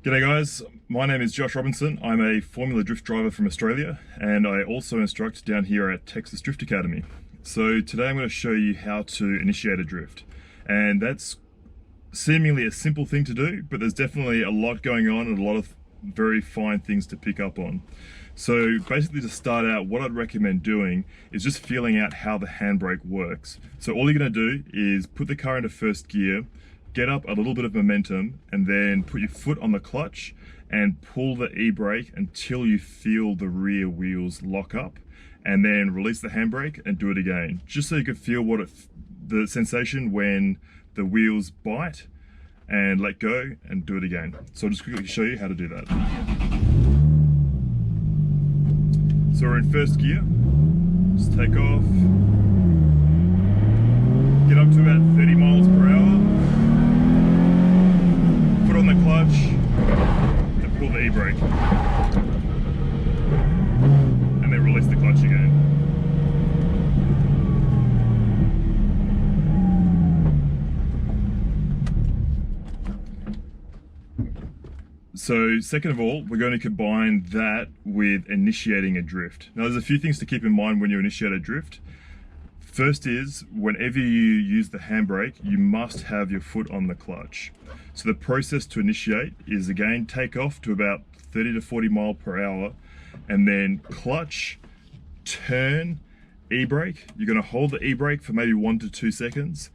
G'day guys, my name is Josh Robinson. I'm a Formula Drift driver from Australia and I also instruct down here at Texas Drift Academy. So today I'm going to show you how to initiate a drift, and that's seemingly a simple thing to do, but there's definitely a lot going on and a lot of very fine things to pick up on. So basically, to start out, what I'd recommend doing is just feeling out how the handbrake works. So all you're going to do is put the car into first gear, get up a little bit of momentum, and then put your foot on the clutch and pull the e-brake until you feel the rear wheels lock up, and then release the handbrake and do it again, just so you can feel the sensation when the wheels bite, and let go and do it again. So I'll just quickly show you how to do that. So we're in first gear, just take off, get up to about 30 miles per hour, put on the clutch, and pull the e-brake. And then release the clutch again. So second of all, we're going to combine that with initiating a drift. Now there's a few things to keep in mind when you initiate a drift. First is, whenever you use the handbrake, you must have your foot on the clutch. So the process to initiate is, again, take off to about 30 to 40 mile per hour, and then clutch, turn, e-brake. You're going to hold the e-brake for maybe 1 to 2 seconds,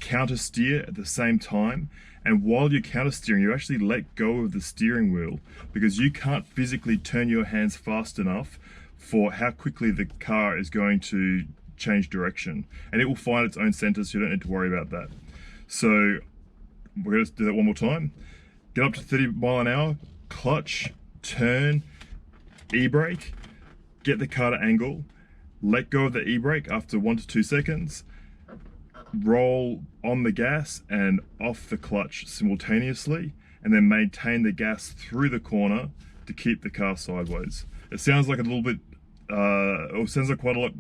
counter steer at the same time, and while you're counter steering, you actually let go of the steering wheel, because you can't physically turn your hands fast enough for how quickly the car is going to change direction, and it will find its own center, so you don't need to worry about that. So we're going to do that one more time. Get up to 30 mile an hour, clutch, turn, e-brake, get the car to angle, let go of the e-brake after 1 to 2 seconds, roll on the gas and off the clutch simultaneously, and then maintain the gas through the corner to keep the car sideways. It sounds like a little bit, it sounds like quite a lot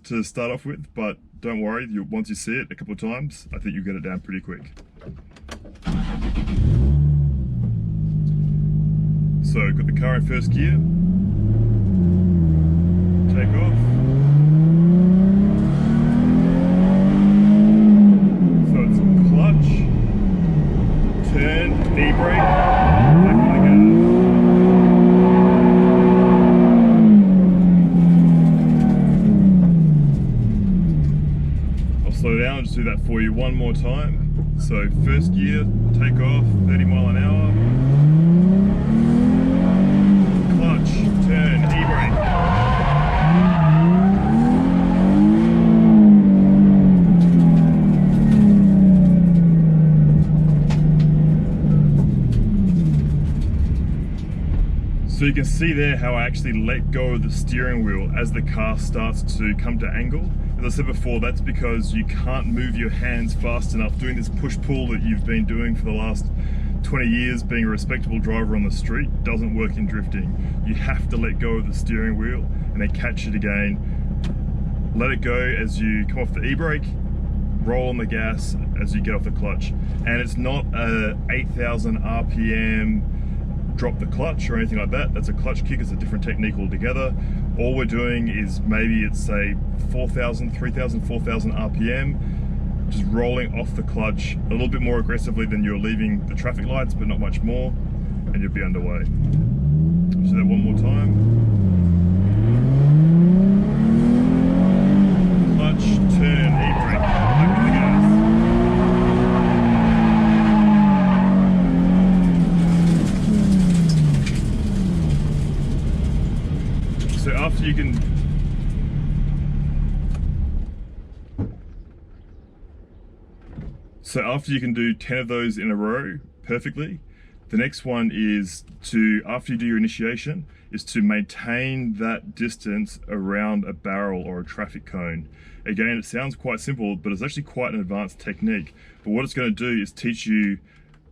to start off with, but don't worry, once you see it a couple of times, I think you'll get it down pretty quick. So, got the car in first gear, take off. So it's clutch, turn, e-brake, back on the gas. Slow down and just do that for you one more time. So first gear, take off, 30 mile an hour, clutch, turn, e-brake. So you can see there how I actually let go of the steering wheel as the car starts to come to angle. As I said before, that's because you can't move your hands fast enough. Doing this push-pull that you've been doing for the last 20 years, being a respectable driver on the street, doesn't work in drifting. You have to let go of the steering wheel and then catch it again. Let it go as you come off the e-brake, roll on the gas as you get off the clutch. And it's not a 8,000 RPM drop the clutch or anything like that. That's a clutch kick. It's a different technique altogether. All we're doing is, maybe it's say 4,000, 3,000, 4,000 RPM, just rolling off the clutch a little bit more aggressively than you're leaving the traffic lights, but not much more, and you'll be underway. So that one more time. Clutch, turn, e-brake, back on the gas. So after you can do 10 of those in a row perfectly, the next one is to, after you do your initiation, is to maintain that distance around a barrel or a traffic cone. Again, it sounds quite simple, but it's actually quite an advanced technique. But what it's going to do is teach you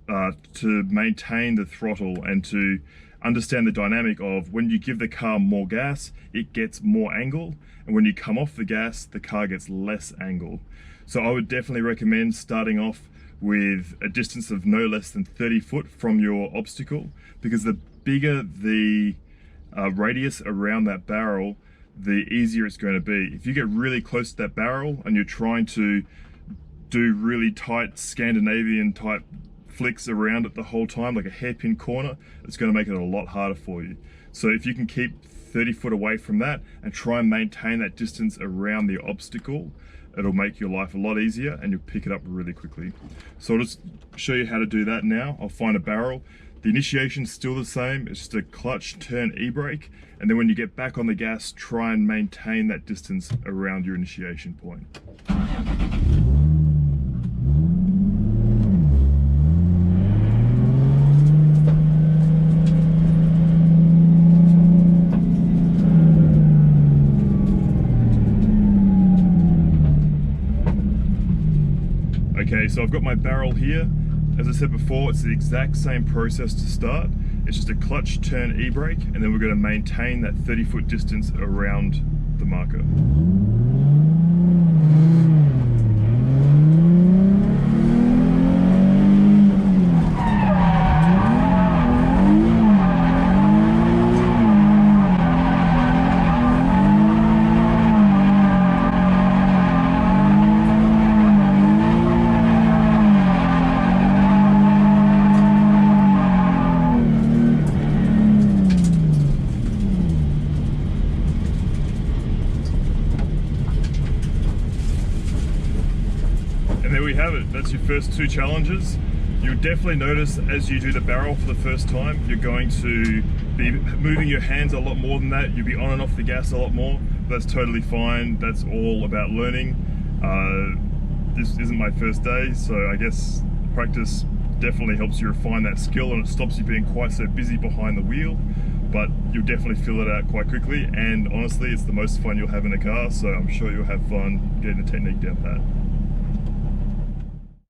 to maintain the throttle and to understand the dynamic of, when you give the car more gas, it gets more angle, and when you come off the gas, the car gets less angle. So I would definitely recommend starting off with a distance of no less than 30 foot from your obstacle, because the bigger the radius around that barrel, the easier it's going to be. If you get really close to that barrel and you're trying to do really tight Scandinavian type flicks around it the whole time, like a hairpin corner, it's going to make it a lot harder for you. So if you can keep 30 foot away from that and try and maintain that distance around the obstacle, it'll make your life a lot easier and you'll pick it up really quickly. So I'll just show you how to do that now. I'll find a barrel. The initiation's still the same, it's just a clutch, turn, e-brake, and then when you get back on the gas, try and maintain that distance around your initiation point. Okay, so I've got my barrel here. As I said before, it's the exact same process to start. It's just a clutch, turn, e-brake, and then we're going to maintain that 30 foot distance around the marker. And there we have it. That's your first two challenges. You'll definitely notice as you do the barrel for the first time, you're going to be moving your hands a lot more than that. You'll be on and off the gas a lot more. That's totally fine. That's all about learning. This isn't my first day, so I guess practice definitely helps you refine that skill, and it stops you being quite so busy behind the wheel. But you'll definitely feel it out quite quickly, and honestly, it's the most fun you'll have in a car, so I'm sure you'll have fun getting the technique down pat.